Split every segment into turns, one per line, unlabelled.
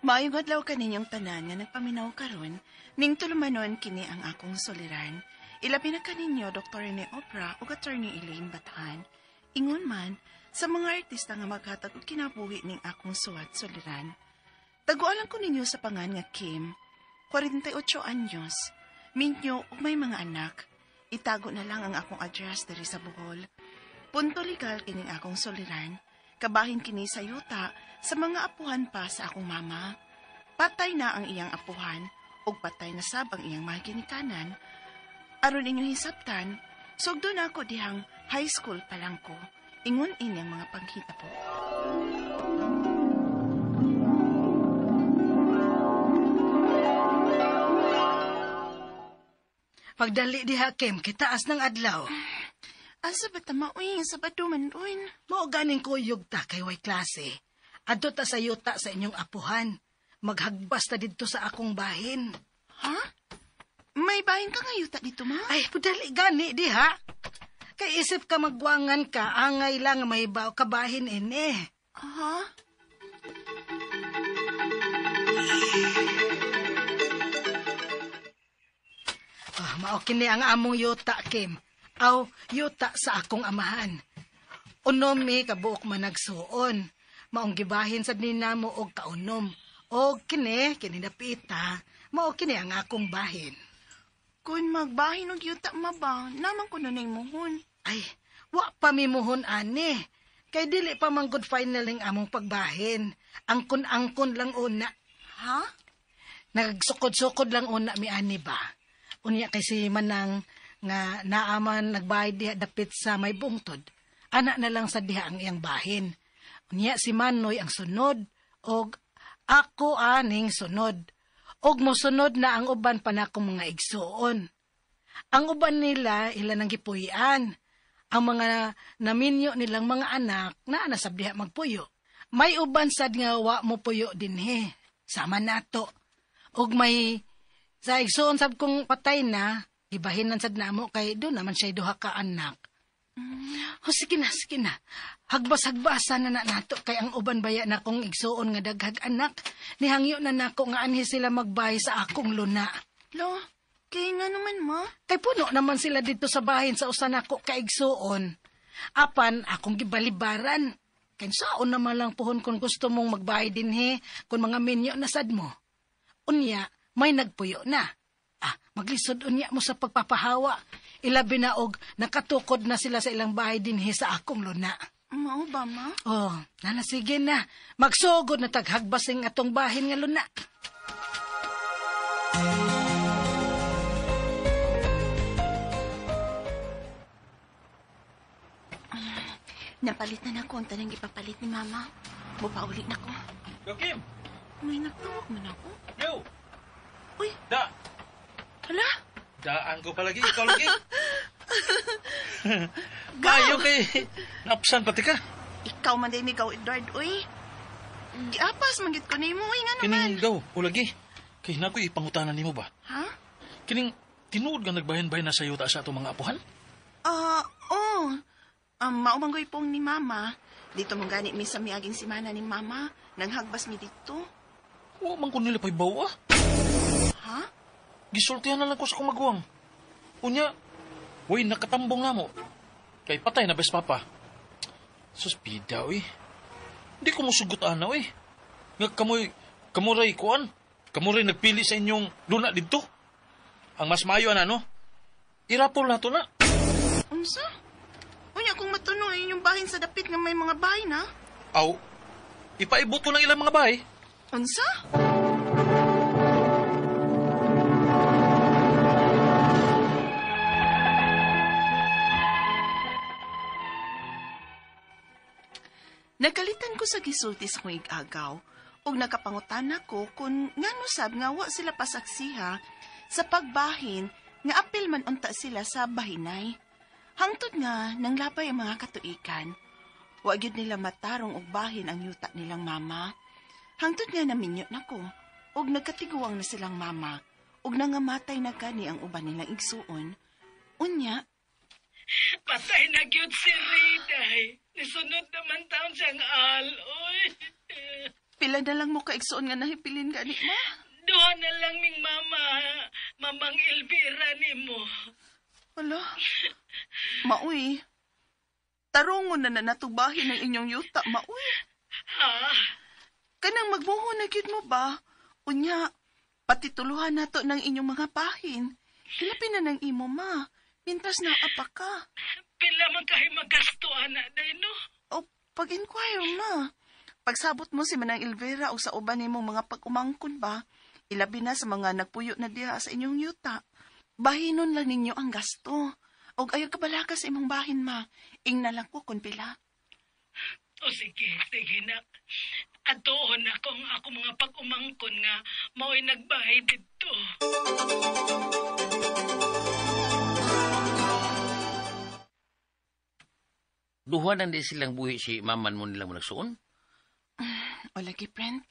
Maayong adlaw kaninyong tanan nga nagpaminaw karon, ning tulumanon kini ang akong soliran. Ilabi na kaninyo Dr. Rene Opera o Attorney Elaine Batahan. Ingon man, sa mga artista nga maghatag og kinabuhi ning akong suwat soliran. Tagualan ko ninyo sa pangan nga Kim, 48 anyos, minyo ug may mga anak. Itago na lang ang akong address diri sa Bohol. Punto legal kining akong soliran. Kabahin kini sa yuta sa mga apuhan pa sa akong mama. Patay na ang iyang apuhan ug patay na sab ang iyang mga ginikanan. Aron inyong hisabtan, sugdo na ako dihang high school pa lang ko. Ingon inyang mga panghita po.
Pagdali diha, Kim, kitaas ng adlaw.
Asa ba tama, uy? Sabado man, uy.
Mao ganing kuyog ta kay way klase. Adto ta sa yuta sa inyong apuhan. Maghagbas ta didto sa akong bahin.
Ha? May bahin ka nga yuta dito, ma?
Ay, pudali gani diha. Kay isip ka magwangan ka, angay lang may kabahin ini.
Ha?
Mao kini ang among yuta, Kim. Aw, yuta sa akong amahan. Unom mi kabuok man nagsuon. Maong gibahin sa ninamo og kaunom. Og kini napita, mao kini ang akong bahin.
Kung magbahin og yuta, ma ba? Naman ko na muhon.
Ay, wa pa mi muhon ani. Kay dili pa man good final ning among pagbahin. Angkon-angkon lang una.
Ha?
Nagsukod-sukod lang una mi ani ba. Unya kay si Manang nga naaman nagbayad diha dapit sa may bungtod. Anak na lang sa diha ang iyang bahin. Unya si Manoy ang sunod og ako aning sunod. Og mosunod na ang uban pa na akong mga igsuon. Ang uban nila ila nang gipuy-an. Ang mga naminyo nilang mga anak na nasab diha magpuyo. May uban sad nga wa mo puyo dinhi. Sama nato. Og may sa igsuon sab kong patay na, ibahinan sad namo kay do naman siya duha ka anak. Sige na. Hagbas-hagbasan na nato kay ang uban baya na kong igsuon nga daghag anak. Nihangyo na nako nga anhi sila magbay sa akong luna.
Lo, kay nga naman mo?
Kay puno naman sila dito sa bahin sa usa nako ka igsuon. Apan akong gibalibaran. Kay saon naman lang puhon kung gusto mong magbay dinhi kung mga minyo na sad mo. Unya, may nagpuyo na. Maglisod unya mo sa pagpapahawa. Ilabi na og nakatukod na sila sa ilang bahay dinhi sa akong luna.
Mao ba, ma?
Sige na. Magsugod na taghagbasing atong bahin nga luna.
Napalit na ako ang tanang ipapalit ni mama. Mupauli na ko.
Yo, Kim!
May nagtawag man ako.
Yo!
Uy!
Da!
Hala?
Daan ko palagi, ikaw lagi. Ayaw kay napsan pati ka.
Ikaw man din ikaw, Edward, uy. Giapas, manggit ko ni mo, uy, nga naman.
Kining daw, o lagi. Kay nako'y ipangutanan ni mo ba?
Ha?
Kining tinuod nga nagbahin-bahin na sa yuta sa itong mga apuhan?
Oo. Maumanggoy pong ni mama. Dito mong gani mi sa miaging simana ni mama. Nanghagbas mi dito.
O, man ko nila pa'y bawa.
Ha?
Gisultihan na lang ko sa kumagwang. Unya, way nakatambong na mo. Kay patay na bes papa. Suspida, uy. Hindi ko musugot ana, uy. Nga kamuray kuan. Kamuray nagpili sa inyong luna dito. Ang mas maayo, ano? Irapol na to na.
Unsa? Unya, kung matunoy yung bahin sa dapit nga may mga bahay na.
Aw, ipaibot ko ng ilang mga bahay.
Unsa? Nagkalitan ko sa gisulti sa kong igagaw ug nakapangutana ko kung ngano sab nga wa sila pasaksiha sa pagbahin nga apil man unta sila sa bahinay. Hangtod nga nanglapay ang mga katuikan. Wa gyud nila matarong og bahin ang yuta nilang mama. Hangtod nga naminyo nako ug nagkatiguang na silang mama ug nangamatay na gani ang uban nilang igsuon. Unya,
Patay na gyud si Riday. Nisunod naman taon siyang aloy.
Pila na lang mo kaigsoon nga nahipilin gani, ma?
Duha na lang ming mama, Mamang Elvira nimo.
Wala. Mauy. Tarungon na natubahin ang inyong yuta, mauy.
Ha?
Kanang magmuho na gyud mo ba? Unya, patituluhan nato ng inyong mga bahin. Hilapin na ng imo, ma. Mintas na apa ka.
Pila man kayo magastuhan na day, no?
O, pag-inquire, ma. Pagsabot mo si Manang Elvira o sa uban nimong mga pag-umangkon ba, ilabi na sa mga nagpuyo na diha sa inyong yuta. Bahinon lang ninyo ang gasto. Og ayaw kabalaka sa imong bahin, ma. Ing na lang ko kung pila.
O sige na. Atuon ako ang ako mga pag-umangkon nga mao'y nagbahay dito.
Duha na di silang buhi si maman mo nilang nagsuon?
O lagi, friend.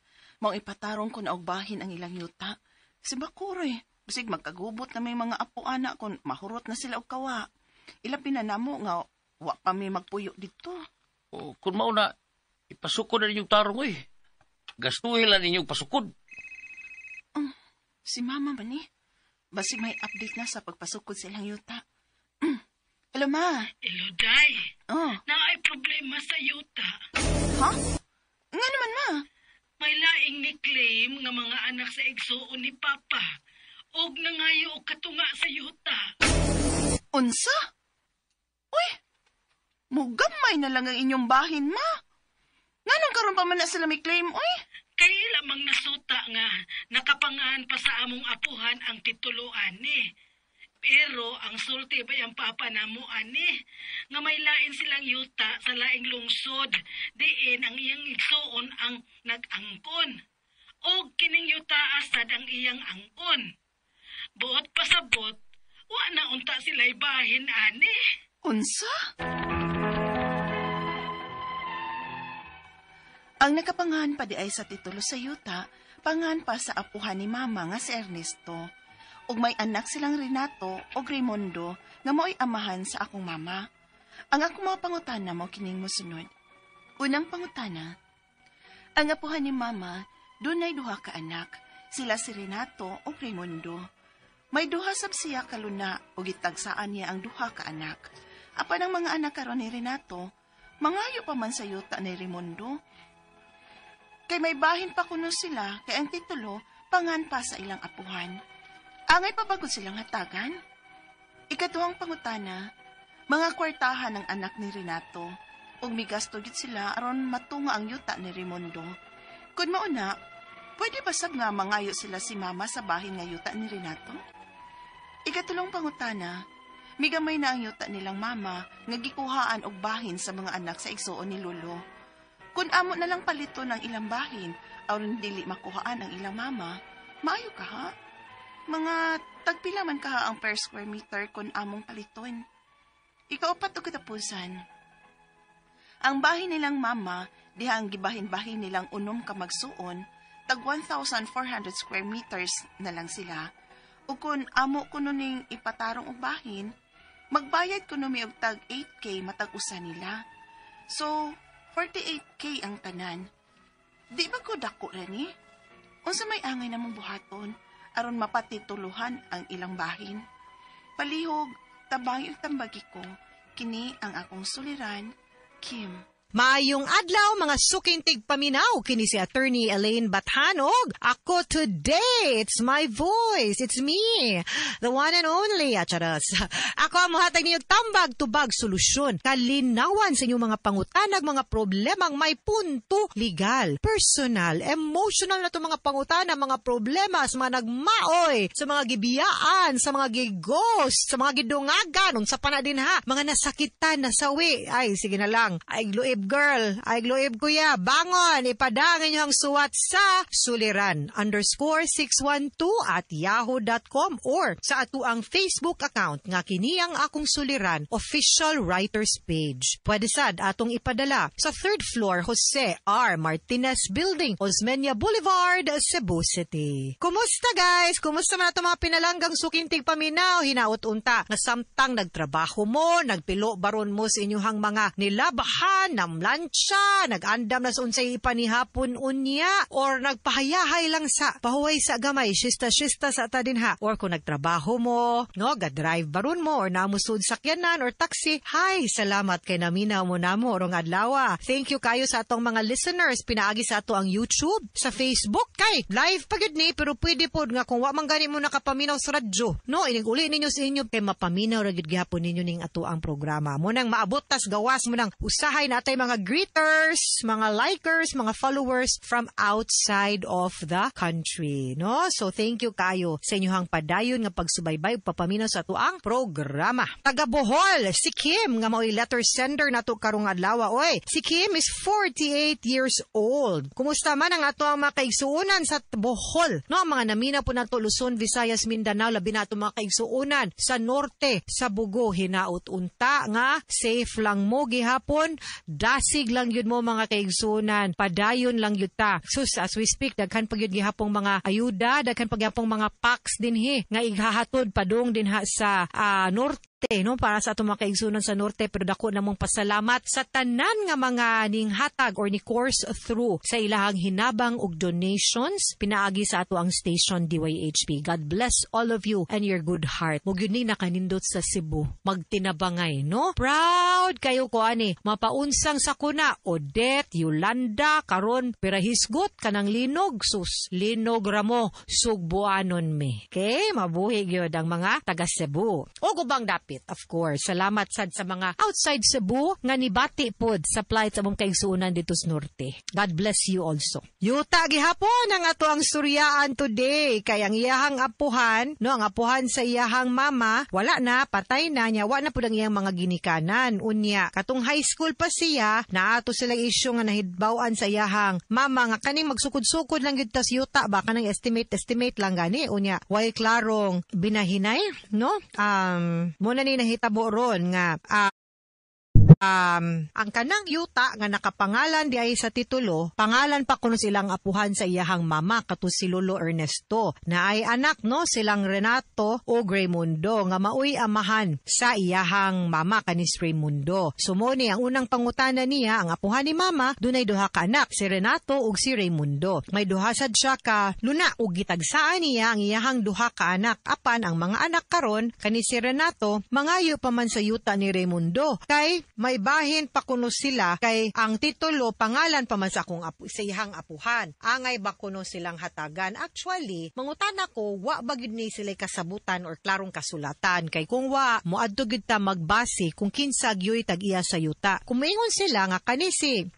Mau ipatarong ko na og bahin ang ilang yuta. Si Bakuroy, bisig magkagubot na may mga apo-ana kung mahurot na sila og kawa. Ilabi na namo nga wa pa may magpuyo dito.
O kung mauna, ipasukod na ninyong tarong eh. Gastuhin lang ninyong pasukod.
Si Mama ba ni? Basig may update na sa pagpasukod sa ilang yuta. Hello, Ma.
Hello, Day.
Oh.
Naay problema sa yuta.
Ha? Nga naman, Ma.
May laing ni claim nga mga anak sa igsoon ni Papa. Og nangayo og katunga sa yuta.
Unsa? Uy! Mugamay na lang ang inyong bahin, Ma. Nga nang karon pa man na sila may claim, uy.
Kay lamang nasuta nga nakapangaan pa sa among apuhan ang tituluan ni. Pero ang sulti ba yung papa na mo, ani? Nga may lain silang yuta sa laing lungsod. Diin ang iyang igsoon ang nag-angkon. O kining yuta asad ang iyang angkon. Buot pasabot, wa na unta sila'y bahin, ani.
Unsa? Ang nakapangahan pa di ay sa titulo sa yuta, pangahan pa sa apuhan ni Mama nga si Ernesto. Ug may anak silang Renato o Raimundo nga mo'y amahan sa akong mama. Ang akong mga pangutana mo kining mosunod. Unang pangutana, ang apuhan ni Mama, dunay duha ka anak, sila si Renato o Raimundo. May duha sab siya kaluna o gitagsaan niya ang duha ka anak. Apan ang mga anak karon ni Renato, mangayo pa man sa yuta ni Raimundo. Kay may bahin pa kuno sila, kay ang titulo, pangan pa sa ilang apuhan. Angay pa bagod silang hatagan? Ikaduhang pangutana, mga kwartahan ng anak ni Renato, ug migasto gid sila aron matunga ang yuta ni Raimundo. Kun mauna, pwede ba sab nga mangayo sila si Mama sa bahin nga yuta ni Renato? Ikatulong pangutana, migamay na ang yuta nilang Mama nga gikuhaan og bahin sa mga anak sa igsoon ni Lolo. Kun amo na lang palito ng ilang bahin aron dili makuhaan ang ilang Mama, maayo ka ha? Mga tagpila man ka ang per square meter kung among paliton. Ikaapat o katapusan. Ang bahin nilang Mama, diha ang gibahin-bahin nilang unom ka magsuon, tag 1,400 square meters na lang sila. O kung amo kuno ning ipatarong og bahin, magbayad kuno mi og tag 8K matag usa nila. So, 48K ang tanan. Di ba ko dako rani? Unsa may angay namong buhaton aron mapatituluhan ang ilang bahin? Palihog, tabang yung tambagi ko, kini ang akong suliran, Kim.
Maayong adlaw mga sukintig paminaw kini si Attorney Elaine Bathanog. Ako today, it's my voice, it's me, the one and only, acharas. Ako ang muhatag ninyong tambag tubag solusyon. Kalinawan sa inyong mga pangutanag, mga problemang may punto legal, personal, emotional na to mga pangutana, mga problema sa mga nagmaoy, sa mga gibiyaan, sa mga gighost, sa mga gidungagan, unsa pa na din ha, mga nasakitan, nasawi. Ay, sige na lang. Ay, gluib girl, ay gloib kuya, bangon, ipadangin niyo ang suwat sa suliran_612@yahoo.com or sa ato ang Facebook account nga kini ang akong suliran official writers page. Pwede sad atong ipadala sa 3rd floor Jose R. Martinez Building, Osmeña Boulevard, Cebu City. Kumusta guys? Kumusta man ato mga pinalanggang sukintig paminaw? Hinaot unta nga samtang nagtrabaho mo, nagpilo baron mo sa inyong mga nilabahan na nagpamlansya, nagandam na sa unsay ipanihapon unya, or nagpahayahay lang sa pahuway sa gamay, shista-shista sa atadinha, or kung nagtrabaho mo, no, ga-drive baron mo, or namusud sakyanan, or taxi, hi, salamat kay naminaw mo namo, orong adlawa. Thank you kayo sa atong mga listeners, pinaagi sa ato ang YouTube, sa Facebook, kay live pagid ni, pero pwede po nga kung wa man gani mo nakapaminaw sa radyo, no, inig-uli ninyo sa inyo, kay mapaminaw ragid gyapon ninyo ning ato ang programa. Mo nang maabot tas gawas mo nang usahay natay mga greeters, mga likers, mga followers from outside of the country, no? So thank you kayo sa inyong padayon nga pagsubaybay ug papaminaw sa ato ang programa. Taga Bohol, si Kim nga mao'y letter sender nato karong adlaw. Oy, si Kim is 48 years old. Kumusta man ang ato ang mga kaigsuonan sa Bohol? No, mga namina po nato Luzon, Visayas, Mindanao, labi na ato mga kaigsuonan sa norte, sa Bugo, hinaut unta nga safe lang mo gihapon, dasig lang yun mo mga kaigsuonan, padayon lang yun ta. So as we speak, daghan pag yun gihapong mga ayuda, daghan pag gihapong mga packs dinhi nga ighahatod padung dinha sa norte, no, para sa atong mga kaigsunan sa norte. Pero dako namong pasalamat sa tanan nga mga ning hatag or ni course through sa ilahang hinabang ug donations pinaagi sa ato ang station DYHP. God bless all of you and your good heart. Mug yun ni nakanindot sa Cebu, magtinabangay, no? Proud kayo ko ani, mapaunsang sa kuna, Odette, Yolanda, karon pirahisgot kanang linog, sus, linog ramo, sugbuanon me. Okay, mabuhi gyud ang mga taga Cebu. O gubang dapit, of course. Salamat sad sa mga outside Cebu nga nibati pod sa flight sa mong kaigsuonan dito sa norte. God bless you also. Yuta gihapon ang ato ang suryaan today kay ang iyahang apuhan, no, ang apuhan sa iyahang mama, wala na, patay na niya, wala na pod ang iyang mga ginikanan. Unya, katong high school pa siya, naato silang isyu nga nahidbawaan sa iyahang mama nga kaning magsukod-sukod lang gyud tas yuta ba kanang estimate lang gani. Unya, way klarong binahinay, no? Muna ni nahitabo ron nga ang kanang yuta nga nakapangalan di ay sa titulo, pangalan pa kuno silang apuhan sa iyahang mama kato si Lolo Ernesto, na ay anak, no, silang Renato o Raimundo nga maoy amahan sa iyahang mama kanis Raimundo. Sumuni ang unang pangutana niya, ang apuhan ni mama dunay duha ka anak, si Renato ug si Raimundo. May duha sad siya ka luna ug gitagsaan niya ang iyahang duha ka anak. Apan ang mga anak karon kanis si Renato mangayo pa man sa yuta ni Raimundo kay may bahin pa kuno sila kay ang titulo pangalan pa man sa akong sa iyang apuhan. Angay ba kuno silang hatagan? Actually, mangutana ko, wa ba gyud ni sila kasabutan or klarong kasulatan kay kung wa moadto gyud ta magbase kung kinsa gyoy tag-iya sa yuta. Kumingon sila nga kanisi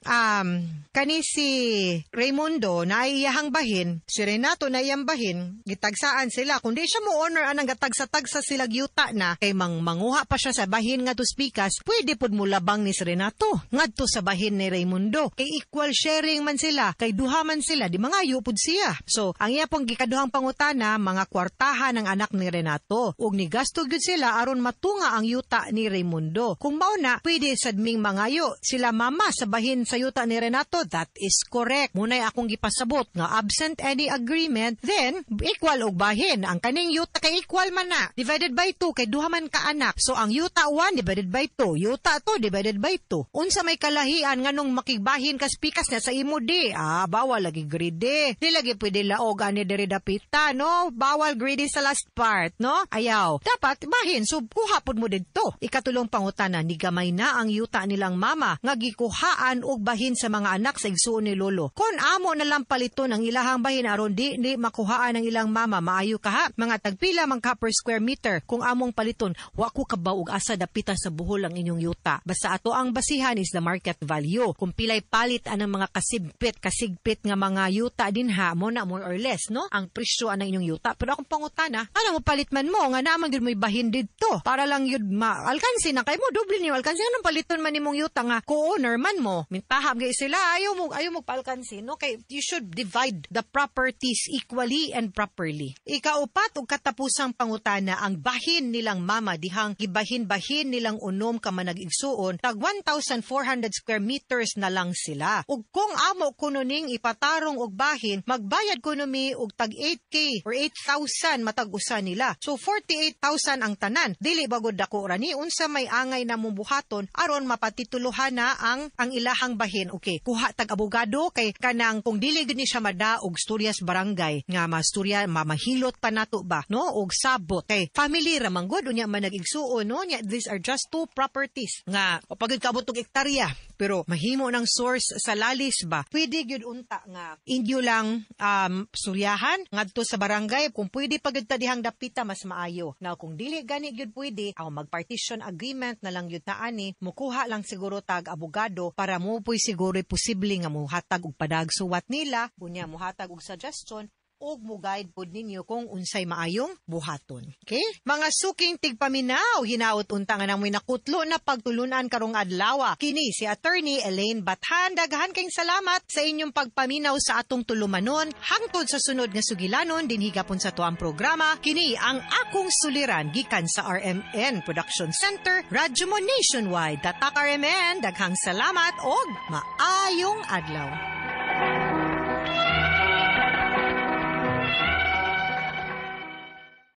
Raimundo na iyahang bahin, si Renato na iyang bahin, gitagsaan sila kundi siya mo honor anang gatagsa-tagsa sila yuta na kay manguha pa siya sa bahin nga tuspikas, pwede pud mo labang ni Renato ngadto sa bahin ni Raimundo kay equal sharing man sila, kay duha man sila, di mangayo pud siya. So ang iya pong gikaduhang pangutana, mga kwartahan ng anak ni Renato ug ni gasto gyud sila aron matunga ang yuta ni Raimundo. Kung mao na pwede sadming mangayo sila mama sa bahin sa yuta ni Renato, that is correct. Munay akong gipasabot nga absent any agreement, then equal og bahin ang kaning yuta kay equal man na divided by 2 kay duha man ka anak. So ang yuta 1 divided by 2, yuta 2 divided by 2. Unsa may kalahian nganong makigbahin kas pikas na sa imo di? Bawal lagi greedy. Di lagi pwede laog ani diri dapita, no? Bawal greedy sa last part, no? Ayaw. Dapat bahin sub kuha pud mo didto. Ikatulong pangutana, ni gamay na ang yuta nilang mama nga gikuhaan og bahin sa mga anak sa igsuon ni lolo. Kon amo na lang paliton ang ilahang bahin aron di makuhaan ang ilang mama, maayo ka ha? Mga tagpila man ka per square meter kung among paliton, wa ko kabaw og asa dapita sa buhol ang inyong yuta. Basta ato ang basihan is the market value. Kung pilay palit anang mga kasigpit nga mga yuta dinha mo na more or less, no? Ang presyo anang inyong yuta. Pero akong pangutana, ano mo palit man mo nga naman gyud mo'y bahin didto para lang yun alkansi na kay mo doble niyo alkansi anong paliton man nimong yuta nga co-owner man mo. Mintaham gay sila ayaw mo paalkansi, no? Kay you should divide the properties equally and properly. Ikaupat ug katapusang pangutana, ang bahin nilang mama dihang gibahin-bahin nilang unom ka man nag-igsuon karon tag 1,400 square meters na lang sila. Ug kung amo kuno ning ipatarong og bahin, magbayad kuno mi og tag 8K or 8,000 matag usa nila. So 48,000 ang tanan. Dili bagod dako ra ni unsa may angay na mubuhaton aron mapatituluhan na ang ilahang bahin. Okay, kuha tag abogado kay kanang kung dili gid ni siya madaog storyas barangay nga masturya mamahilot pa nato ba no og sabot kay family ra manggod unya man nag-igsuon no nya these are just two properties nga pagid kabot og ektarya pero mahimo ng source sa lalis ba pwede gyud unta nga inyo lang suryahan ngadto sa barangay kung pwede pagid ta dihang dapita mas maayo na kung dili gani gyud pwede ang mag-partition agreement na lang gyud ta ani mukuha lang siguro tag abogado para mo po'y siguro posible nga muhatag og padagsuwat nila unya muhatag og suggestion og mo-guide pod ninyo kung unsay maayong buhaton. Okay? Mga suking tigpaminaw, hinaot unta nga namoy nakutlo na pagtulunan karong adlaw. Kini si Attorney Elaine Bathan. Daghan kayong salamat sa inyong pagpaminaw sa atong tulumanon. Hangtod sa sunod nga sugilanon, din higapon sa tuang programa. Kini ang akong suliran gikan sa RMN Production Center, Radyo mo Nationwide. Tatak RMN, daghang salamat og maayong adlaw.